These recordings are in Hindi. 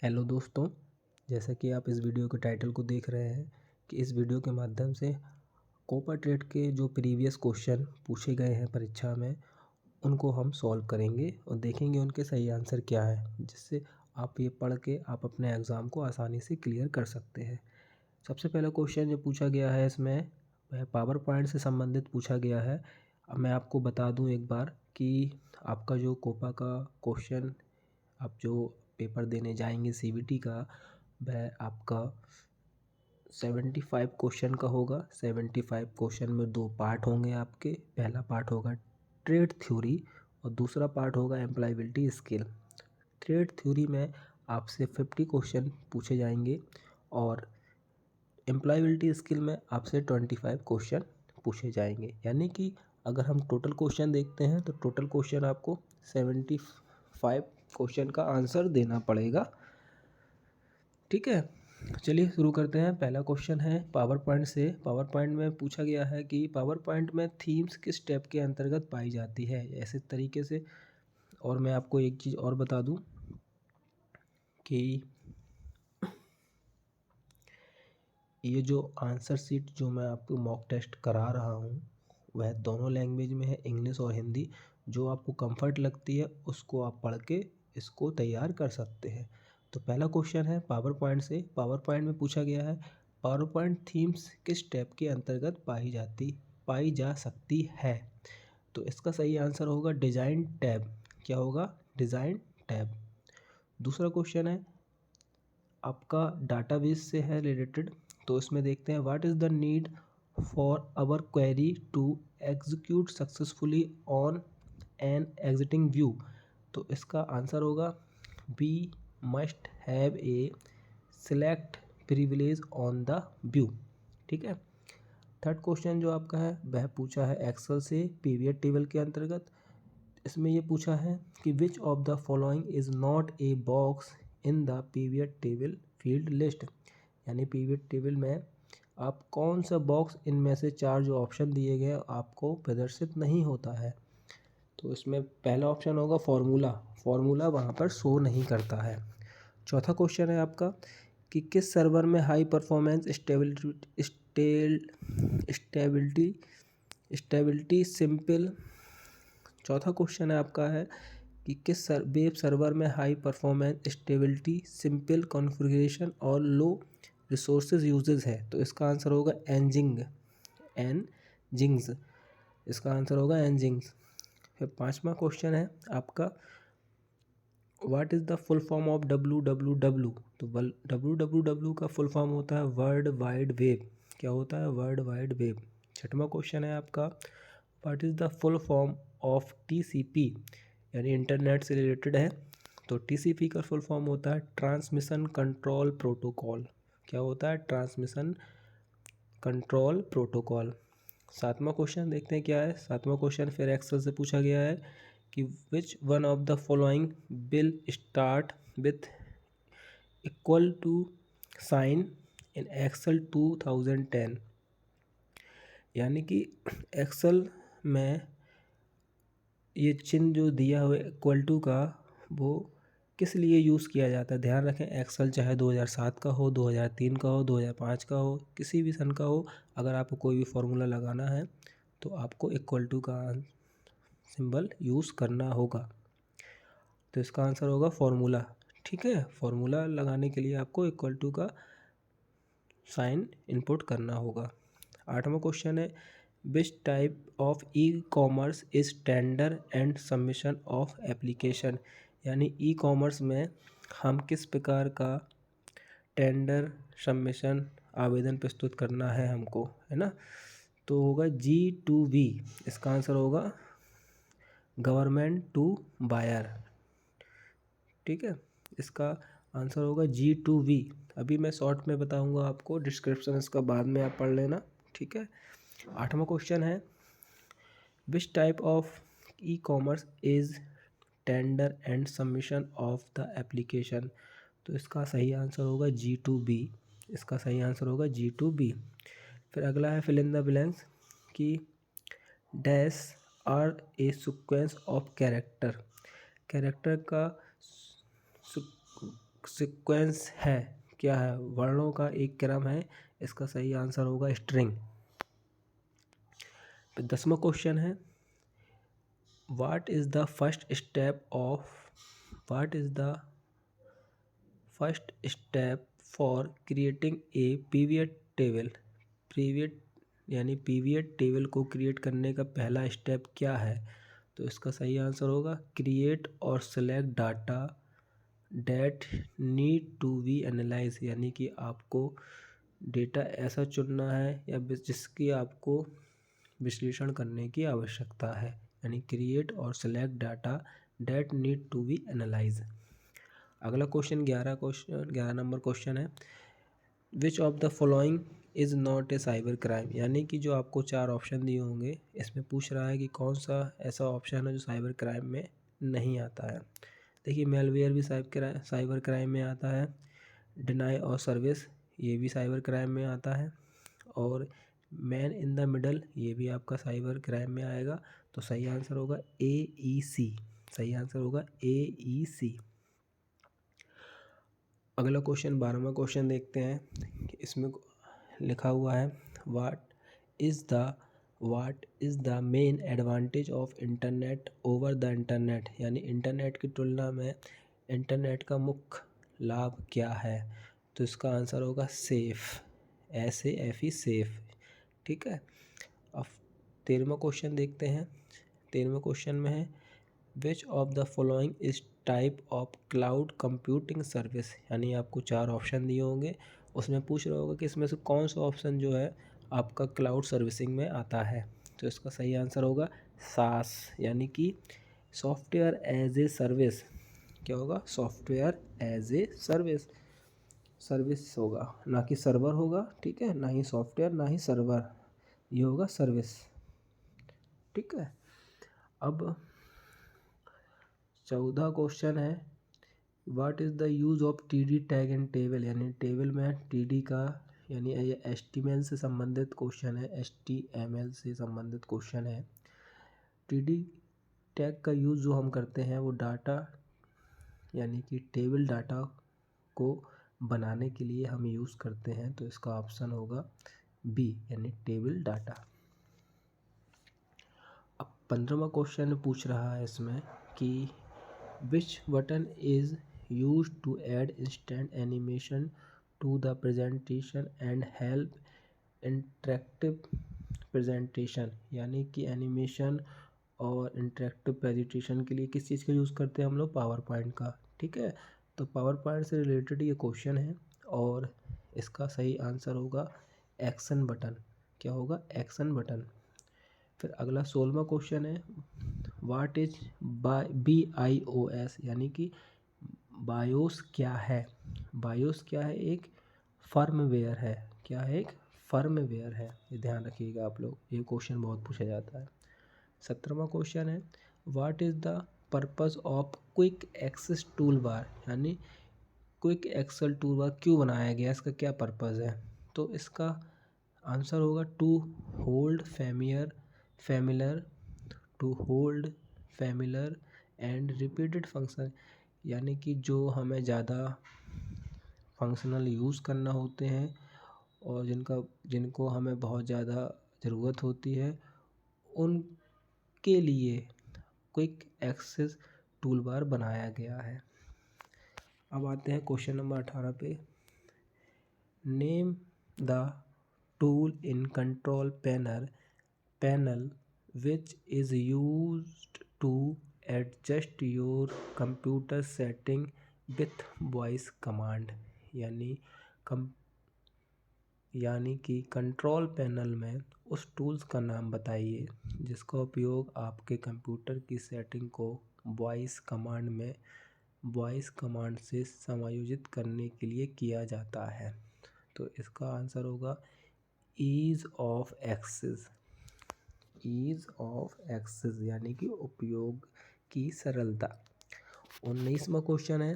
हेलो दोस्तों, जैसा कि आप इस वीडियो के टाइटल को देख रहे हैं कि इस वीडियो के माध्यम से कोपा ट्रेड के जो प्रीवियस क्वेश्चन पूछे गए हैं परीक्षा में उनको हम सॉल्व करेंगे और देखेंगे उनके सही आंसर क्या है, जिससे आप ये पढ़ के आप अपने एग्ज़ाम को आसानी से क्लियर कर सकते हैं। सबसे पहला क्वेश्चन जो पूछा गया है इसमें वह पावर पॉइंट से संबंधित पूछा गया है। अब मैं आपको बता दूं एक बार कि आपका जो कोपा का क्वेश्चन आप जो पेपर देने जाएंगे सीबीटी का, वह आपका 75 क्वेश्चन का होगा। 75 क्वेश्चन में दो पार्ट होंगे आपके। पहला पार्ट होगा ट्रेड थ्योरी और दूसरा पार्ट होगा एम्प्लॉयबिलिटी स्किल। ट्रेड थ्योरी में आपसे 50 क्वेश्चन पूछे जाएंगे और एम्प्लॉयबिलिटी स्किल में आपसे 25 क्वेश्चन पूछे जाएंगे। यानी कि अगर हम टोटल क्वेश्चन देखते हैं तो टोटल क्वेश्चन आपको 75 क्वेश्चन का आंसर देना पड़ेगा। ठीक है, चलिए शुरू करते हैं। पहला क्वेश्चन है पावर पॉइंट से। पावर पॉइंट में पूछा गया है कि पावर पॉइंट में थीम्स किस स्टेप के अंतर्गत पाई जाती है, ऐसे तरीके से। और मैं आपको एक चीज़ और बता दूं कि ये जो आंसर शीट जो मैं आपको मॉक टेस्ट करा रहा हूँ वह दोनों लैंग्वेज में है, इंग्लिश और हिंदी। जो आपको कंफर्ट लगती है उसको आप पढ़ के इसको तैयार कर सकते हैं। तो पहला क्वेश्चन है पावर पॉइंट से। पावर पॉइंट में पूछा गया है पावर पॉइंट थीम्स किस टैब के अंतर्गत पाई जा सकती है। तो इसका सही आंसर होगा डिज़ाइन टैब। क्या होगा? Design tab. दूसरा क्वेश्चन है आपका डाटाबेस से है रिलेटेड। तो इसमें देखते हैं what is the need for our query to execute successfully on an exiting view. तो इसका आंसर होगा we must have a select privilege on the view. ठीक है। थर्ड क्वेश्चन जो आपका है वह पूछा है एक्सेल से पीवीएट टेबल के अंतर्गत। इसमें ये पूछा है कि which of the following is not a box in the pivot table field list. यानी पीवीएट टेबल में आप कौन सा बॉक्स इनमें से चार जो ऑप्शन दिए गए आपको प्रदर्शित नहीं होता है। तो इसमें पहला ऑप्शन होगा फॉर्मूला। फॉर्मूला वहाँ पर शो नहीं करता है। चौथा क्वेश्चन है आपका कि किस सर्वर में हाई परफॉर्मेंस स्टेबिलिटी सिंपल। चौथा क्वेश्चन है आपका है कि किस वेब सर्वर में high performance stability simple configuration और लो रिसोर्सेज यूजेज है। तो इसका आंसर होगा एनजिंग्स। इसका आंसर होगा एनजिंग्स। फिर पांचवा क्वेश्चन है आपका what is the full form of www। तो www का फुल फॉर्म होता है वर्ल्ड वाइड वेब। क्या होता है? World wide web. छठवां क्वेश्चन है आपका what is the full form of TCP, यानी इंटरनेट से रिलेटेड है। तो टीसीपी का फुल फॉर्म होता है ट्रांसमिशन कंट्रोल प्रोटोकॉल। क्या होता है? Transmission control protocol. सातवां क्वेश्चन देखते हैं क्या है। सातवां क्वेश्चन फिर एक्सेल से पूछा गया है कि which one of the following will start with equal to sign in Excel 2010। यानी कि एक्सेल में ये चिन्ह जो दिया हुआ इक्वल टू का वो किस लिए यूज़ किया जाता है। ध्यान रखें एक्सेल चाहे 2007 का हो, 2003 का हो, 2005 का हो, किसी भी सन का हो, अगर आपको कोई भी फार्मूला लगाना है तो आपको इक्वल टू का सिंबल यूज़ करना होगा। तो इसका आंसर होगा फार्मूला। ठीक है, फार्मूला लगाने के लिए आपको इक्वल टू का साइन इनपुट करना होगा। आठवां क्वेश्चन है which type of e commerce is tender and submission of application. यानी ई कॉमर्स में हम किस प्रकार का टेंडर सबमिशन आवेदन प्रस्तुत करना है हमको, है ना। तो होगा G2B। इसका आंसर होगा गवर्नमेंट टू बायर। ठीक है, इसका आंसर होगा G2B। अभी मैं शॉर्ट में बताऊंगा आपको, डिस्क्रिप्शन इसका बाद में आप पढ़ लेना। ठीक है। आठवां क्वेश्चन है which type of e commerce is tender and submission of the application. तो इसका सही आंसर होगा G2B। इसका सही आंसर होगा G2B। फिर अगला है फिल इन द ब्लैंक्स कि dash are a sequence of character. Character का सीक्वेंस है, क्या है, वर्णों का एक क्रम है। इसका सही आंसर होगा स्ट्रिंग। 10वां क्वेश्चन है what is the first step for creating a pivot table. Pivot यानी पीवियट टेबल को क्रिएट करने का पहला स्टेप क्या है? तो इसका सही आंसर होगा क्रिएट और select data that need to be analyse, यानी कि आपको डेटा ऐसा चुनना है या जिसकी आपको विश्लेषण करने की आवश्यकता है, यानी क्रिएट और select data that need to be analyse. अगला क्वेश्चन 11 नंबर क्वेश्चन है which of the following is not a cyber crime, यानी कि जो आपको 4 ऑप्शन दिए होंगे इसमें पूछ रहा है कि कौन सा ऐसा ऑप्शन है जो साइबर क्राइम में नहीं आता है। देखिए मेलवेयर भी साइबर क्राइम में आता है, डिनाई और सर्विस ये भी साइबर क्राइम में आता है, और मैन इन द मिडल ये भी आपका साइबर क्राइम में आएगा। तो सही आंसर होगा AEC। सही आंसर होगा AEC। अगला क्वेश्चन 12वां क्वेश्चन देखते हैं। इसमें लिखा हुआ है what is the main advantage of internet over the internet, यानी इंटरनेट की तुलना में इंटरनेट का मुख्य लाभ क्या है? तो इसका आंसर होगा सेफ, SAFE सेफ। ठीक है। अब 13वां क्वेश्चन देखते हैं। 13वें क्वेश्चन में है which of the following is type of cloud computing service, यानी आपको 4 ऑप्शन दिए होंगे, उसमें पूछ रहा होगा कि इसमें से कौन सा ऑप्शन जो है आपका क्लाउड सर्विसिंग में आता है। तो इसका सही आंसर होगा SaaS, यानी कि सॉफ्टवेयर एज ए सर्विस। क्या होगा? सॉफ्टवेयर एज ए सर्विस होगा, ना कि सर्वर होगा। ठीक है, ना ही सॉफ्टवेयर ना ही सर्वर, ये होगा सर्विस। ठीक है। अब 14 क्वेश्चन है what is the use of TD tag in table, यानी टेबल में TD का, यानी ये HTML से संबंधित क्वेश्चन है, HTML से संबंधित क्वेश्चन है। TD टैग का यूज़ जो हम करते हैं वो डाटा यानी कि टेबल डाटा को बनाने के लिए हम यूज़ करते हैं। तो इसका ऑप्शन होगा B, यानी टेबल डाटा। अब 15वां क्वेश्चन पूछ रहा है इसमें कि which button is use to add instant animation to the presentation and help interactive presentation, यानी कि एनिमेशन और इंटरेक्टिव प्रेजेंटेशन के लिए किस चीज़ का यूज़ करते हैं हम लोग? पावर पॉइंट का। ठीक है, तो पावर पॉइंट से रिलेटेड ये क्वेश्चन है और इसका सही आंसर होगा एक्शन बटन। क्या होगा? Action button. फिर अगला 16वां क्वेश्चन है व्हाट इज BIOS, यानी कि बायोस क्या है? बायोस क्या है? एक फर्मवेयर है। क्या है? एक फर्मवेयर है। ये ध्यान रखिएगा आप लोग, ये क्वेश्चन बहुत पूछा जाता है। 17वां क्वेश्चन है what is the purpose of quick access tool bar, यानी क्विक एक्सेल टूल बार क्यों बनाया गया, इसका क्या पर्पज़ है? तो इसका आंसर होगा to hold familiar and repeated function, यानी कि जो हमें ज़्यादा फंक्शनल यूज़ करना होते हैं और जिनको हमें बहुत ज़्यादा ज़रूरत होती है उनके लिए क्विक एक्सेस टूल बार बनाया गया है। अब आते हैं क्वेश्चन नंबर 18 पे। Name the tool in control panel which is used to adjust your computer setting with voice command, यानी कि कंट्रोल पैनल में उस टूल्स का नाम बताइए जिसका उपयोग आपके कंप्यूटर की सेटिंग को वॉइस कमांड से समायोजित करने के लिए किया जाता है। तो इसका आंसर होगा ईज़ ऑफ एक्सेस, यानी कि उपयोग की सरलता। 19वां क्वेश्चन है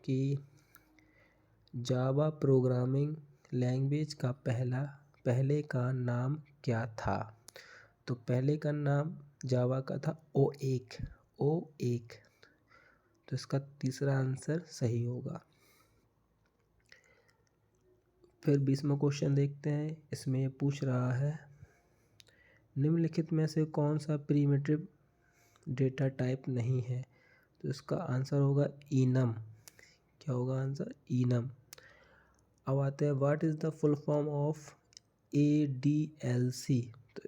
कि जावा प्रोग्रामिंग लैंग्वेज का पहले का नाम क्या था? तो पहले का नाम जावा का था O1। तो इसका तीसरा आंसर सही होगा। फिर 20वां क्वेश्चन देखते हैं। इसमें ये पूछ रहा है निम्नलिखित में से कौन सा प्रिमिटिव डेटा टाइप नहीं है। तो इसका आंसर होगा इनम। क्या होगा आंसर? इनम। अब आते हैं what is the full form of ADLC। तो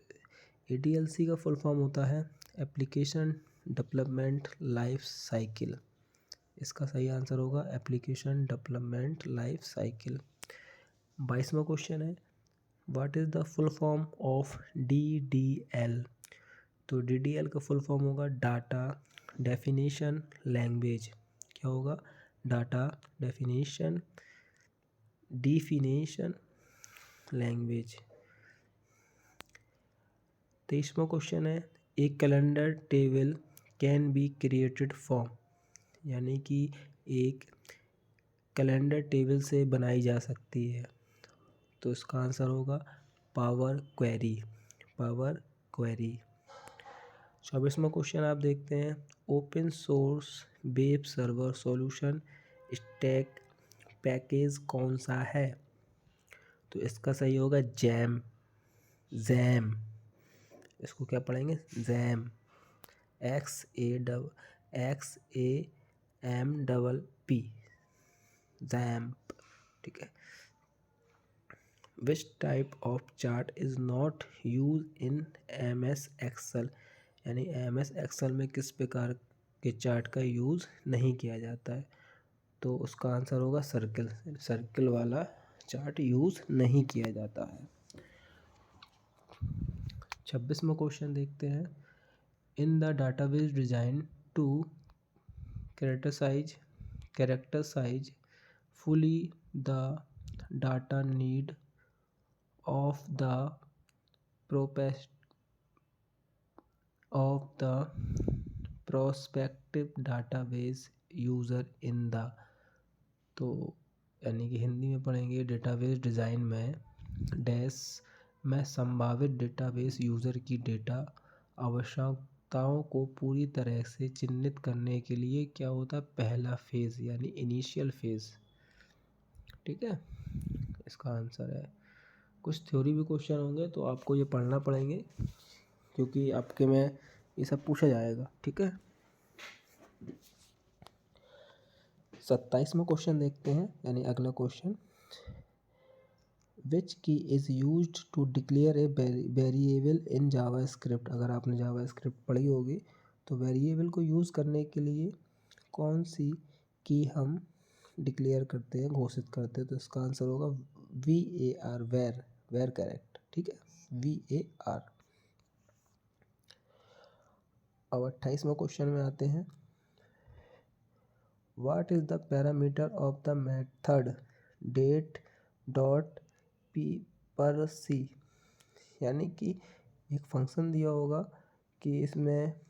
ADLC का फुल फॉर्म होता है एप्लीकेशन डेवलपमेंट लाइफ साइकिल। इसका सही आंसर होगा एप्लीकेशन डेवलपमेंट लाइफ साइकिल। 22वां क्वेश्चन है what is the full form of DDL। तो DDL का फुल फॉर्म होगा डाटा डेफिनेशन लैंग्वेज। क्या होगा? Data definition language. 23वां क्वेश्चन है a calendar table can be created from. यानी कि एक कैलेंडर टेबल से बनाई जा सकती है। तो इसका आंसर होगा पावर क्वेरी। Power query. 24वां क्वेश्चन आप देखते हैं open source web server solution stack package कौन सा है। तो इसका सही होगा जैम। इसको क्या पढ़ेंगे? जैम। XAMPP जैम्प। ठीक है। Which type of chart is not use in MS Excel. यानी MS एक्सेल में किस प्रकार के चार्ट का यूज़ नहीं किया जाता है। तो उसका आंसर होगा सर्कल। सर्कल वाला चार्ट यूज़ नहीं किया जाता है। 26वां क्वेश्चन देखते हैं in the database design to characterize fully the data need of the prospective database user in the। तो यानी कि हिंदी में पढ़ेंगे डेटाबेस डिज़ाइन में डैश में संभावित डेटाबेस यूज़र की डेटा आवश्यकताओं को पूरी तरह से चिन्हित करने के लिए क्या होता है? पहला फेज़ यानी इनिशियल फेज़। ठीक है। इसका आंसर है। कुछ थ्योरी भी क्वेश्चन होंगे तो आपको ये पढ़ना पड़ेंगे क्योंकि आपके में ये सब पूछा जाएगा। ठीक है। 27वां क्वेश्चन देखते हैं यानी अगला question which key is used to declare a variable in JavaScript. अगर आपने जावास्क्रिप्ट पढ़ी होगी तो वेरिएबल को यूज़ करने के लिए कौन सी की हम डिक्लेयर करते हैं, घोषित करते हैं। तो इसका आंसर होगा VAR वेर करेक्ट। ठीक है। VAR। अब 28वां क्वेश्चन में आते हैं what is the parameter of the method date dot parse. यानी कि एक फंक्शन दिया होगा कि इसमें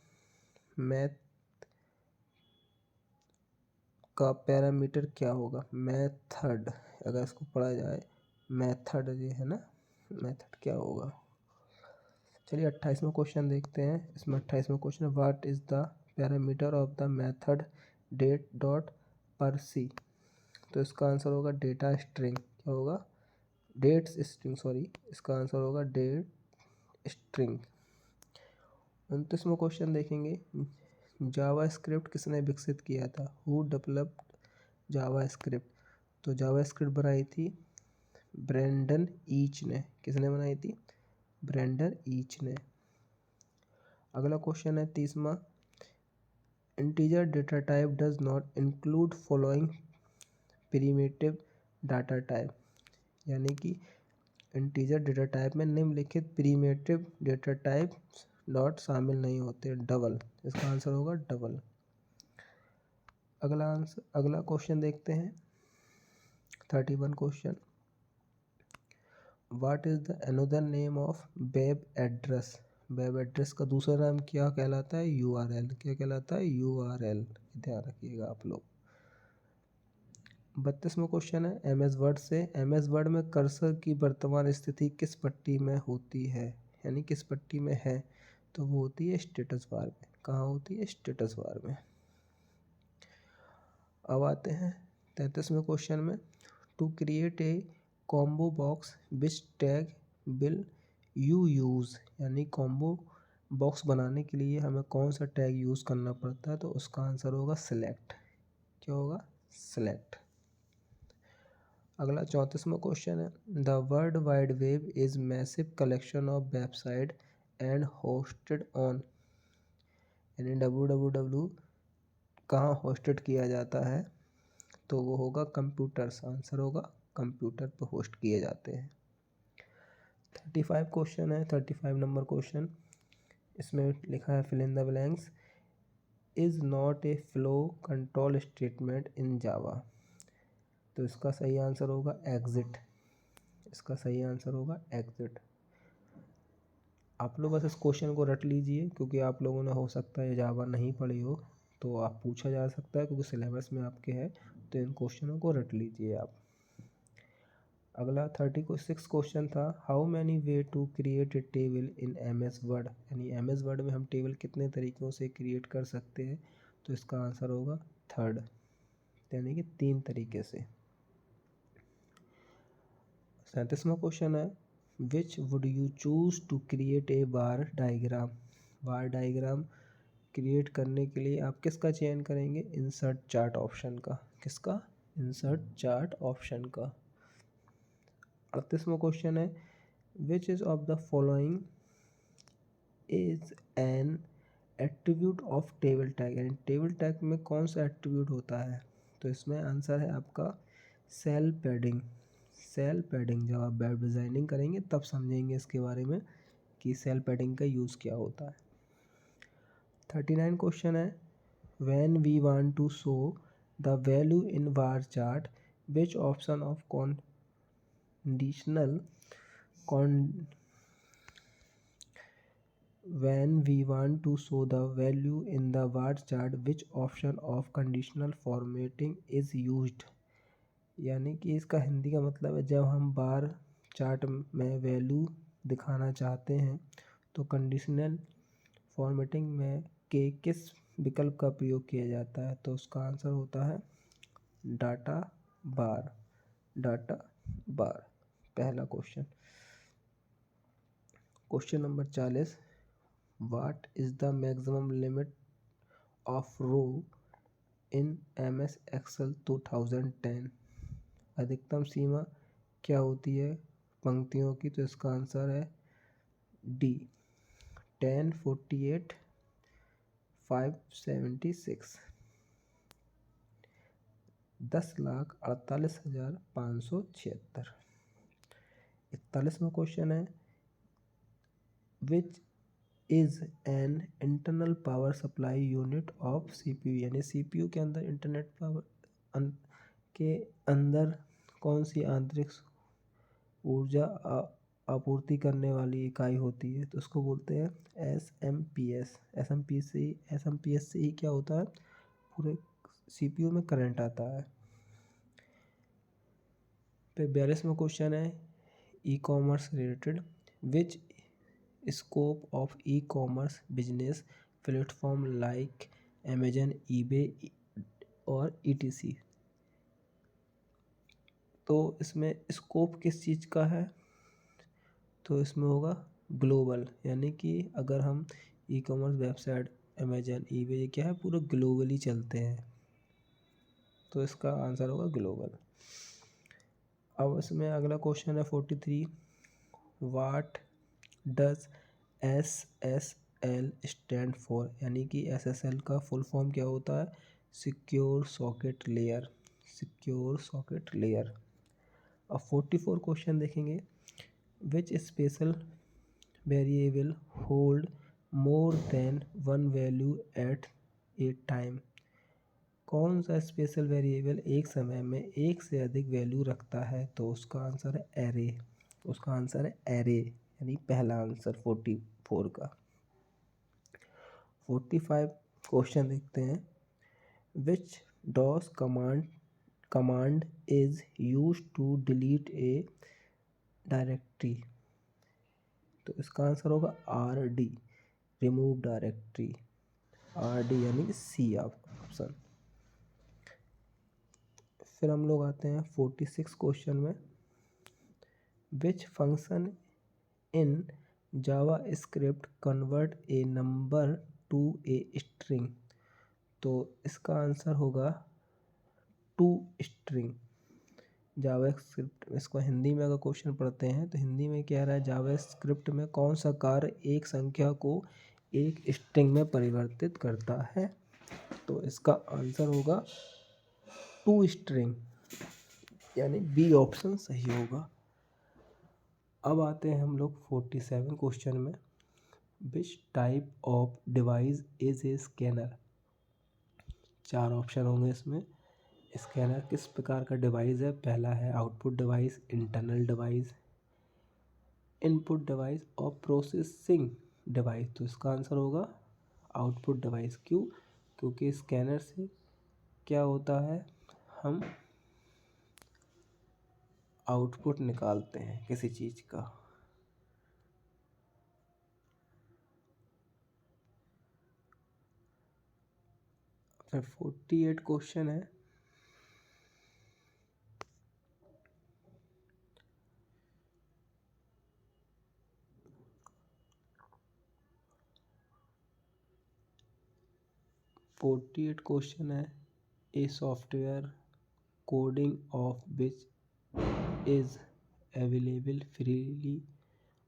मैथ का पैरामीटर क्या होगा। मेथड अगर इसको पढ़ा जाए मेथड ये है ना, मेथड क्या होगा। चलिए 28वां क्वेश्चन देखते हैं। इसमें 28वां क्वेश्चन है what is the parameter of the method date dot parse. तो इसका आंसर होगा डेटा स्ट्रिंग। क्या होगा? Dates string, sorry. इसका आंसर होगा डेट स्ट्रिंग। 29वां क्वेश्चन देखेंगे जावा स्क्रिप्ट किसने विकसित किया था। Who developed JavaScript. तो जावा स्क्रिप्ट बनाई थी ब्रेंडन ईच ने। किसने बनाई थी? ब्रेंडन ईच ने। अगला क्वेश्चन है 30वां integer data type does not include following primitive data type. यानी कि इंटीजर डेटा टाइप में निम्नलिखित प्रिमिटिव डेटा टाइप डॉट शामिल नहीं होते। डबल। इसका आंसर होगा डबल। अगला क्वेश्चन देखते हैं 31 question what is the another name of web address. Web address का दूसरा नाम क्या कहलाता है? URL। क्या कहलाता है? URL। ध्यान रखिएगा आप लोग। 32वां क्वेश्चन है MS वर्ड से MS वर्ड में कर्सर की वर्तमान स्थिति किस पट्टी में होती है। यानी किस पट्टी में है। तो वो होती है स्टेटस बार में। कहाँ होती है? स्टेटस बार में। अब आते हैं 33वें क्वेश्चन में to create a combo box which tag will you use, यानी कॉम्बो बॉक्स बनाने के लिए हमें कौन सा टैग यूज़ करना पड़ता है, तो उसका आंसर होगा सिलेक्ट। क्या होगा? सिलेक्ट। अगला 34वां क्वेश्चन है, the world wide web is massive collection of website and hosted on, यानी www कहाँ होस्टेड किया जाता है, तो वो होगा कंप्यूटर्स। आंसर होगा कंप्यूटर पर होस्ट किए जाते हैं। 35 क्वेश्चन है, 35 नंबर क्वेश्चन। इसमें लिखा है fill in the blanks is not a flow control statement in Java, तो इसका सही आंसर होगा एग्जिट। इसका सही आंसर होगा एग्जिट। आप लोग बस इस क्वेश्चन को रट लीजिए, क्योंकि आप लोगों ने हो सकता है जावा नहीं पढ़ी हो, तो आप पूछा जा सकता है क्योंकि सिलेबस में आपके है, तो इन क्वेश्चनों को रट लीजिए आप। अगला 36 क्वेश्चन था, how many way to create a table in MS Word, यानी MS वर्ड में हम टेबल कितने तरीक़ों से क्रिएट कर सकते हैं, तो इसका आंसर होगा थर्ड, यानी कि 3 तरीके से। 37वां क्वेश्चन है, which would you choose to create a bar diagram, bar diagram create करने के लिए आप किसका चयन करेंगे, इंसर्ट चार्ट ऑप्शन का। किसका? इंसर्ट चार्ट ऑप्शन का। 38वां क्वेश्चन है, which is of the following is an attribute of table tag, यानी टेबल टैग में कौन सा एट्रीब्यूट होता है, तो इसमें आंसर है आपका सेल पैडिंग। सेल पैडिंग, जब आप वेब डिज़ाइनिंग करेंगे तब समझेंगे इसके बारे में कि सेल पैडिंग का यूज़ क्या होता है। 39 क्वेश्चन है, when we want to show the value in bar chart which option of conditional when we want to show the value in the bar chart which option of conditional formatting is used, यानी कि इसका हिंदी का मतलब है जब हम बार चार्ट में वैल्यू दिखाना चाहते हैं तो कंडीशनल फॉर्मेटिंग में के किस विकल्प का प्रयोग किया जाता है, तो उसका आंसर होता है डाटा बार। डाटा बार पहला question. Question number 40, what is the maximum limit of row in MS Excel 2010, अधिकतम सीमा क्या होती है पंक्तियों की, तो इसका आंसर है डी 1048 576, 10,48,576। 41वां क्वेश्चन है, which is an internal power supply unit of CPU, यानी CPU के अंदर इंटरनेट पावर के अंदर कौन सी आंतरिक ऊर्जा आपूर्ति करने वाली इकाई होती है, तो उसको बोलते हैं SMPS। SMPS से ही क्या होता है, पूरे CPU में करंट आता है। फिर 42वां क्वेश्चन है, e commerce related, which scope of e commerce business platform like Amazon, eBay और ETC, तो इसमें स्कोप किस चीज़ का है, तो इसमें होगा ग्लोबल, यानी कि अगर हम e commerce website Amazon, eBay, ये क्या है पूरे ग्लोबली चलते हैं, तो इसका आंसर होगा ग्लोबल। अब इसमें अगला क्वेश्चन है 43, what does SSL stand for, यानी कि SSL का फुल फॉर्म क्या होता है, secure socket layer. Secure socket layer. अब 44 क्वेश्चन देखेंगे, which special variable hold more than one value at a time, कौन सा स्पेशल वेरिएबल एक समय में एक से अधिक वैल्यू रखता है, तो उसका आंसर है एरे। उसका आंसर है एरे, यानी पहला आंसर 44 का। 45 क्वेश्चन देखते हैं, which DOS command is use to delete a directory, तो इसका आंसर होगा RD, रिमूव डायरेक्टरी। RD यानी कि C ऑप्शन। फिर हम लोग आते हैं 46 क्वेश्चन में, which function in Java script convert A number two a string. तो इसका आंसर होगा टू स्ट्रिंग। जावा स्क्रिप्ट, इसको हिंदी में अगर क्वेश्चन पढ़ते हैं तो हिंदी में क्या रहा है, जावा स्क्रिप्ट में कौन सा कार्य एक संख्या को एक स्ट्रिंग में परिवर्तित करता है। तो इसका आंसर होगा टू स्ट्रिंग, यानी बी ऑप्शन सही होगा। अब आते हैं हम लोग 47 क्वेश्चन में। विच type of device is a scanner. चार ऑप्शन होंगे इसमें। स्कैनर किस प्रकार का डिवाइस है। पहला है output device, internal device, input device और प्रोसेसिंग डिवाइस। तो इसका आंसर होगा आउटपुट डिवाइस। क्यों? क्योंकि स्कैनर से क्या होता है, हम आउटपुट निकालते हैं किसी चीज़ का। फिर 48 क्वेश्चन है। A software coding of which is available freely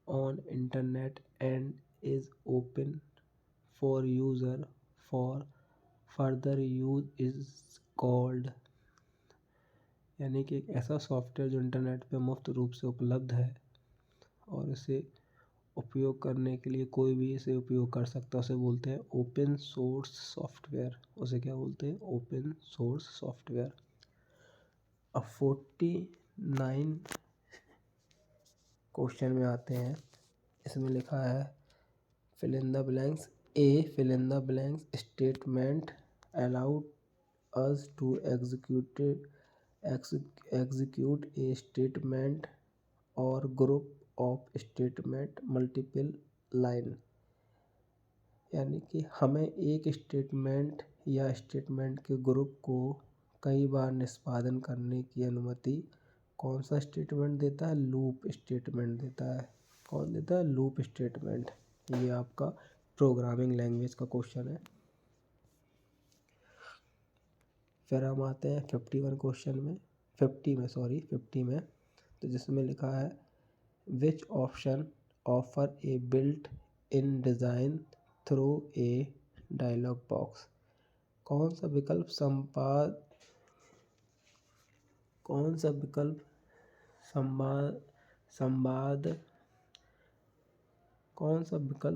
on internet and is open for user for further use is called। यानी कि एक ऐसा सॉफ्टवेयर जो इंटरनेट पे मुफ्त रूप से उपलब्ध है और इसे उपयोग करने के लिए कोई भी इसे उपयोग कर सकता है, उसे बोलते हैं ओपन सोर्स सॉफ्टवेयर। उसे क्या बोलते हैं? Open source software. अब 49 क्वेश्चन में आते हैं। इसमें लिखा है fill in the blanks। A fill in the blanks statement allowed us to execute a statement or group of statement multiple line। यानी कि हमें एक स्टेटमेंट या स्टेटमेंट के ग्रुप को कई बार निष्पादन करने की अनुमति कौन सा स्टेटमेंट देता है? लूप स्टेटमेंट देता है। कौन देता है? Loop statement. ये आपका प्रोग्रामिंग लैंग्वेज का क्वेश्चन है। फिर हम आते हैं 51 क्वेश्चन में, 50 में तो जिसमें लिखा है which option offer a built in design through a dialog box. कौन सा विकल्प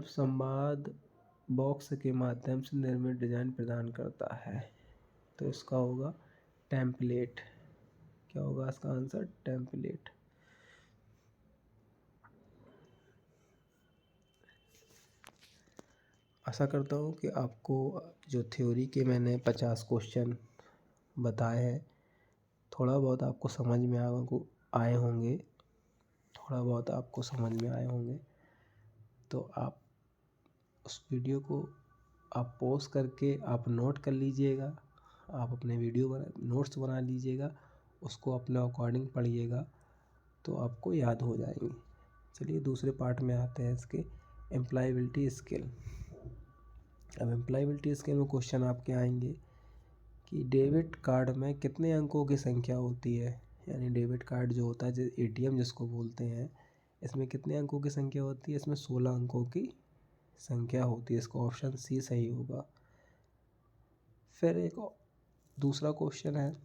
संवाद बॉक्स के माध्यम से निर्मित डिज़ाइन प्रदान करता है। तो इसका होगा टेम्पलेट। क्या होगा इसका आंसर? टेम्पलेट। आशा करता हूँ कि आपको जो थ्योरी के मैंने 50 क्वेश्चन बताए हैं, थोड़ा बहुत आपको समझ में आए होंगे। तो आप उस वीडियो को आप पॉज करके आप नोट कर लीजिएगा। आप अपने नोट्स बना लीजिएगा, उसको अपने अकॉर्डिंग पढ़िएगा तो आपको याद हो जाएंगे। चलिए दूसरे पार्ट में आते हैं इसके, एम्प्लॉयबिलिटी स्किल। अब एम्प्लॉयबिलिटी स्किल में क्वेश्चन आपके आएंगे कि डेबिट कार्ड में कितने अंकों की संख्या होती है। यानी डेबिट कार्ड जो होता है, ATM जिसको बोलते हैं, इसमें कितने अंकों की संख्या होती है? इसमें 16 अंकों की संख्या होती है। इसका ऑप्शन सी सही होगा। फिर एक दूसरा क्वेश्चन है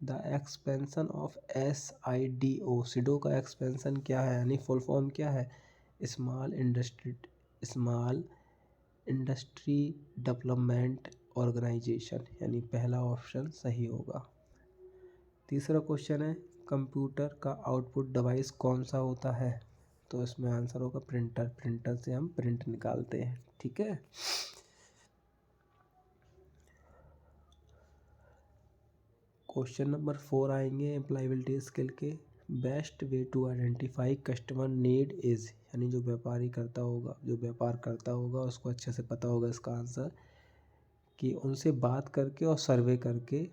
the expansion of SIDO। SIDO का एक्सपेंशन क्या है, यानी फुल फॉर्म क्या है? Small industry development organisation. यानी पहला ऑप्शन सही होगा। तीसरा क्वेश्चन है कंप्यूटर का आउटपुट डिवाइस कौन सा होता है? तो इसमें आंसर होगा प्रिंटर। प्रिंटर से हम प्रिंट निकालते हैं। ठीक है। क्वेश्चन नंबर 4 आएंगे एम्प्लॉयबिलिटी स्किल के। Best way to identify customer need is. यानी जो व्यापार करता होगा उसको अच्छे से पता होगा इसका आंसर, कि उनसे बात करके और सर्वे करके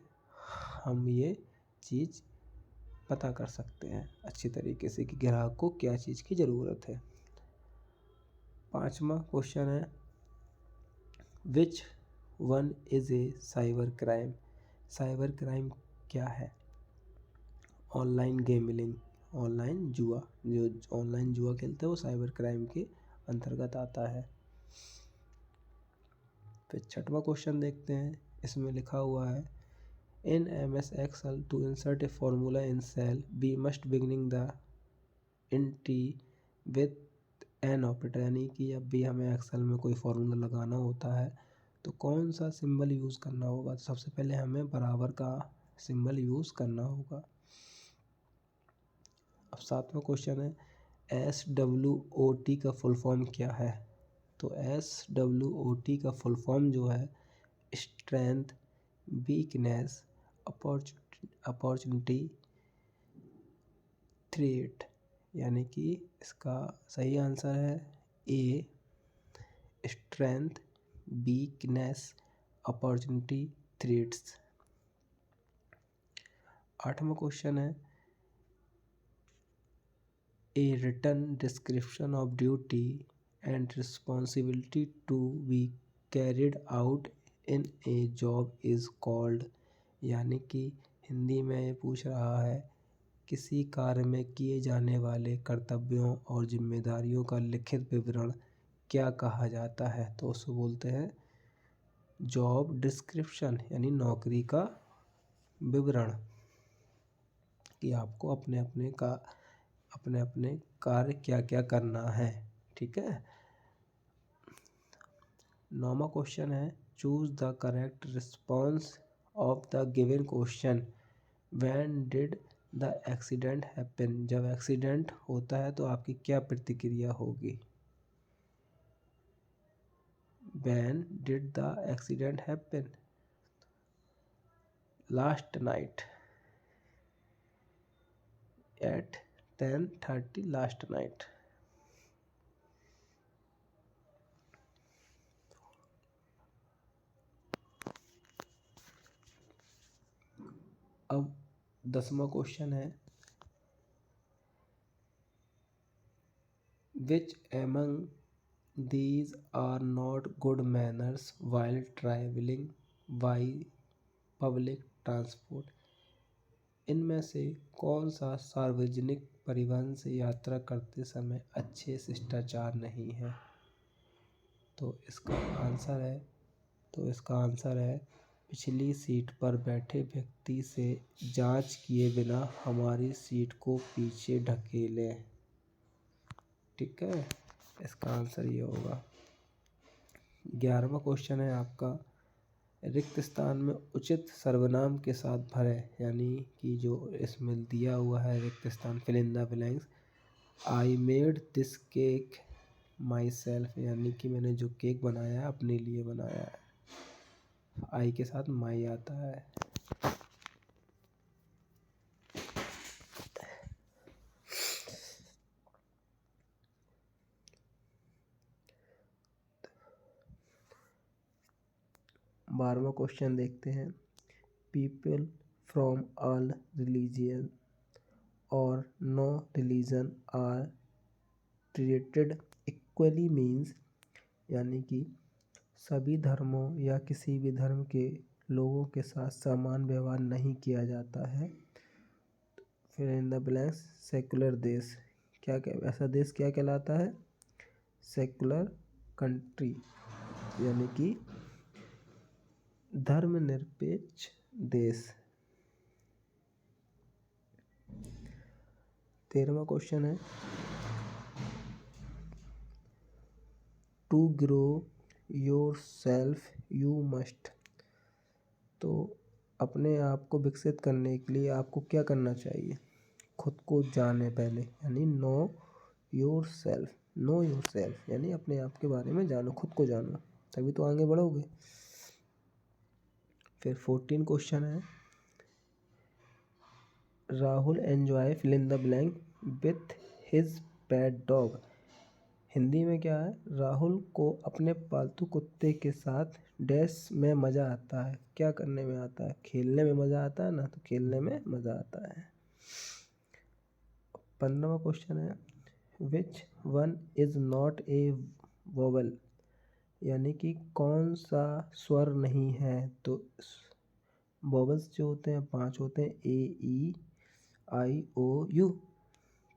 हम ये चीज़ पता कर सकते हैं अच्छी तरीके से कि ग्राहक को क्या चीज़ की ज़रूरत है। 5वां क्वेश्चन है, which one is a cyber crime. Cyber crime क्या है? ऑनलाइन गेमिंग, ऑनलाइन जुआ, जो ऑनलाइन जुआ खेलते हैं वो साइबर क्राइम के अंतर्गत आता है। फिर 6वां क्वेश्चन देखते हैं, इसमें लिखा हुआ है, इन MS Excel to insert a formula in cell we must beginning the int with an operator, यानी कि जब भी हमें एक्सेल में कोई फॉर्मूला लगाना होता है तो कौन सा सिंबल यूज़ करना होगा? तो सबसे पहले हमें बराबर का सिंबल यूज़ करना होगा। अब 7वां क्वेश्चन है, SWOT का फुल फॉर्म क्या है? तो SWOT का फुल फॉर्म जो है, स्ट्रेंथ, वीकनेस, अपॉर्चुनिटी, थ्रेट, यानी कि इसका सही आंसर है A, strength, weakness, opportunity, threats. 8वां क्वेश्चन है, a written description of duty and responsibility to be carried out in a job is called, यानी कि हिंदी में ये पूछ रहा है, किसी कार्य में किए जाने वाले कर्तव्यों और जिम्मेदारियों का लिखित विवरण क्या कहा जाता है? तो उसको बोलते हैं जॉब डिस्क्रिप्शन, यानी नौकरी का विवरण, कि आपको अपने अपने कार्य क्या क्या करना है। ठीक है। 9वां क्वेश्चन है, choose the correct response of the given question, when did the accident happen. जब एक्सीडेंट होता है तो आपकी क्या प्रतिक्रिया होगी? When did the accident happen? Last night at 10:30 last night. अब 10वां क्वेश्चन है, which among these are not good manners while traveling by public transport। इनमें से कौन सा सार्वजनिक परिवहन से यात्रा करते समय अच्छे शिष्टाचार नहीं है? तो इसका आंसर है पिछली सीट पर बैठे व्यक्ति से जांच किए बिना हमारी सीट को पीछे ढकेलें। ठीक है, इसका आंसर ये होगा। 11वां क्वेश्चन है आपका, रिक्त स्थान में उचित सर्वनाम के साथ भरें, यानी कि जो इसमें दिया हुआ है रिक्त स्थान, fill in the blanks. I made this cake myself, यानी कि मैंने जो केक बनाया है अपने लिए बनाया है। आई के साथ माई आता है। बारहवां क्वेश्चन देखते हैं, पीपल फ्रॉम ऑल रिलीजियन और no religion are treated equally means, यानी कि सभी धर्मों या किसी भी धर्म के लोगों के साथ समान व्यवहार नहीं किया जाता है। फिर इन द ब्लैंक्स, सेकुलर देश, ऐसा देश क्या कहलाता है? सेकुलर कंट्री, यानी कि धर्मनिरपेक्ष देश। 13वां क्वेश्चन है, to grow yourself you must. तो अपने आप को विकसित करने के लिए आपको क्या करना चाहिए? खुद को जाने पहले, यानी नो योर सेल्फ, यानी अपने आप के बारे में जानो, खुद को जानो, तभी तो आगे बढ़ोगे। फिर 14 क्वेश्चन है, Rahul enjoy fill in the blank with his pet dog. Hindi में क्या है? राहुल को अपने पालतू कुत्ते के साथ डैश में मज़ा आता है। क्या करने में आता है? खेलने में मज़ा आता है ना, तो खेलने में मज़ा आता है। 15वां क्वेश्चन है which one is not A vowel, यानी कि कौन सा स्वर नहीं है। तो वोवल्स जो होते हैं 5 होते हैं, ए ई आई ओ यू।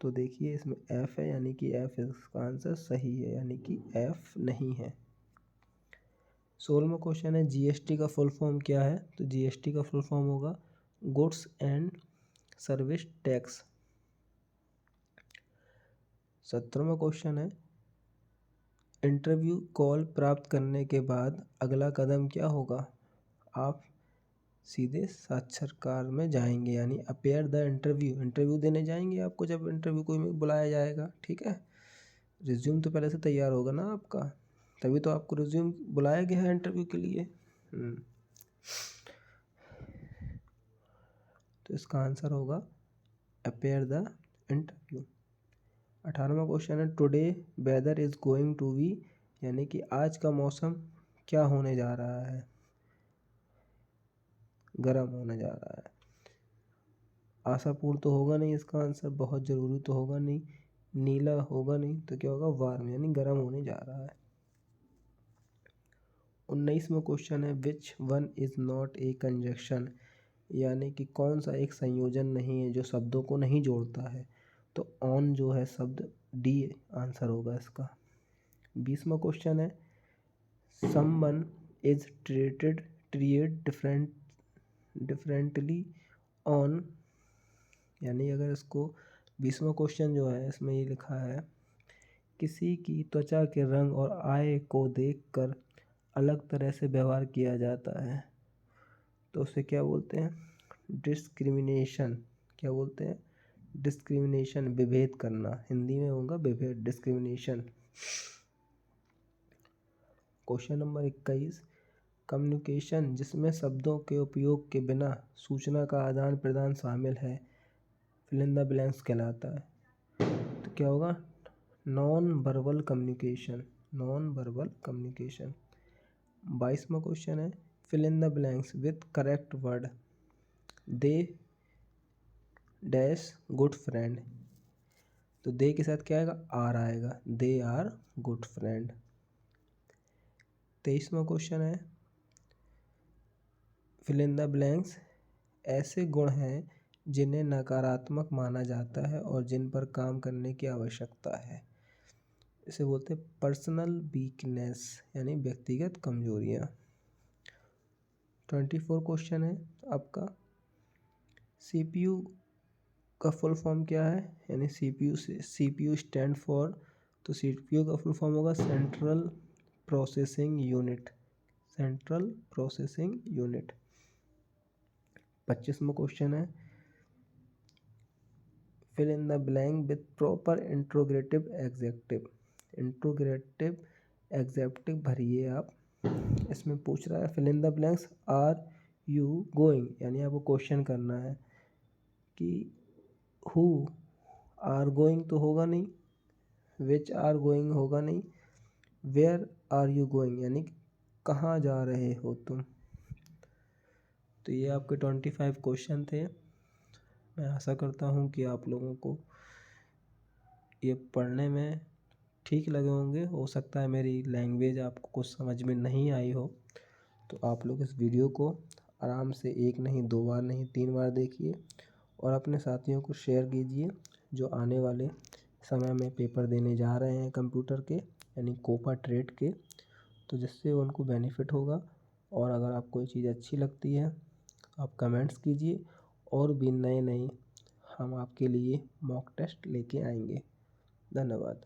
तो देखिए इसमें एफ है, यानी कि एफ इसका आंसर सही है, यानी कि एफ नहीं है। 16वां क्वेश्चन है जीएसटी का फुल फॉर्म क्या है। तो जीएसटी का फुल फॉर्म होगा गुड्स एंड सर्विस टैक्स। 17वां क्वेश्चन है इंटरव्यू कॉल प्राप्त करने के बाद अगला कदम क्या होगा। आप सीधे साक्षात्कार में जाएंगे, यानी अपेयर द इंटरव्यू देने जाएंगे आपको, जब इंटरव्यू कोई में बुलाया जाएगा। ठीक है, रिज्यूम तो पहले से तैयार होगा ना आपका, तभी तो आपको रिज्यूम बुलाया गया है इंटरव्यू के लिए। तो इसका आंसर होगा अपेयर द इंटरव्यू। 18वां क्वेश्चन है today weather is going to be, यानी कि आज का मौसम क्या होने जा रहा है। गर्म होने जा रहा है। आशापूर्ण तो होगा नहीं इसका आंसर, बहुत ज़रूरी तो होगा नहीं, नीला होगा नहीं, तो क्या होगा वार्म, यानी गर्म होने जा रहा है। 19वां क्वेश्चन है which one is not A conjunction, यानी कि कौन सा एक संयोजन नहीं है जो शब्दों को नहीं जोड़ता है। तो ऑन जो है शब्द डी आंसर होगा इसका। 20वां क्वेश्चन है someone is treated differently on, यानी अगर इसको 20वां क्वेश्चन जो है इसमें ये लिखा है किसी की त्वचा के रंग और आय को देखकर अलग तरह से व्यवहार किया जाता है, तो उसे क्या बोलते हैं डिस्क्रिमिनेशन। क्या बोलते हैं डिस्क्रिमिनेशन, विभेद करना, हिंदी में होगा विभेद, डिस्क्रिमिनेशन। क्वेश्चन नंबर 21 कम्युनिकेशन जिसमें शब्दों के उपयोग के बिना सूचना का आदान प्रदान शामिल है फिल इन द ब्लैंक्स कहलाता है। तो क्या होगा non verbal communication, non verbal communication. 22वां क्वेश्चन है fill in the blanks with correct word. They dash good friend, तो दे के साथ क्या आएगा आर आएगा, दे आर गुड फ्रेंड। 23वां क्वेश्चन है फिल इन द ब्लैंक्स ऐसे गुण हैं जिन्हें नकारात्मक माना जाता है और जिन पर काम करने की आवश्यकता है, इसे बोलते हैं पर्सनल वीकनेस, यानी व्यक्तिगत कमजोरियाँ। 24 क्वेश्चन है आपका सीपीयू का फुल फॉर्म क्या है, यानी सीपीयू स्टैंड फॉर, तो सीपीयू का फुल फॉर्म होगा central processing unit, central processing unit. 25वां क्वेश्चन है fill in the blank with proper interrogative adjective. Interrogative adjective भरिए आप, इसमें पूछ रहा है fill in the blanks are you going, यानी आपको क्वेश्चन करना है कि हु आर गोइंग तो होगा नहीं, विच आर गोइंग होगा नहीं, वेयर आर यू गोइंग, यानी कहाँ जा रहे हो तुम। तो ये आपके 25 क्वेश्चन थे। मैं आशा करता हूँ कि आप लोगों को ये पढ़ने में ठीक लगे होंगे। हो सकता है मेरी लैंग्वेज आपको कुछ समझ में नहीं आई हो, तो आप लोग इस वीडियो को आराम से 1 नहीं 2 बार नहीं 3 बार देखिए और अपने साथियों को शेयर कीजिए जो आने वाले समय में पेपर देने जा रहे हैं कंप्यूटर के, यानी कोपा ट्रेड के, तो जिससे उनको बेनिफिट होगा। और अगर आपको ये चीज़ अच्छी लगती है तो आप कमेंट्स कीजिए, और भी नए हम आपके लिए मॉक टेस्ट लेके आएंगे। धन्यवाद।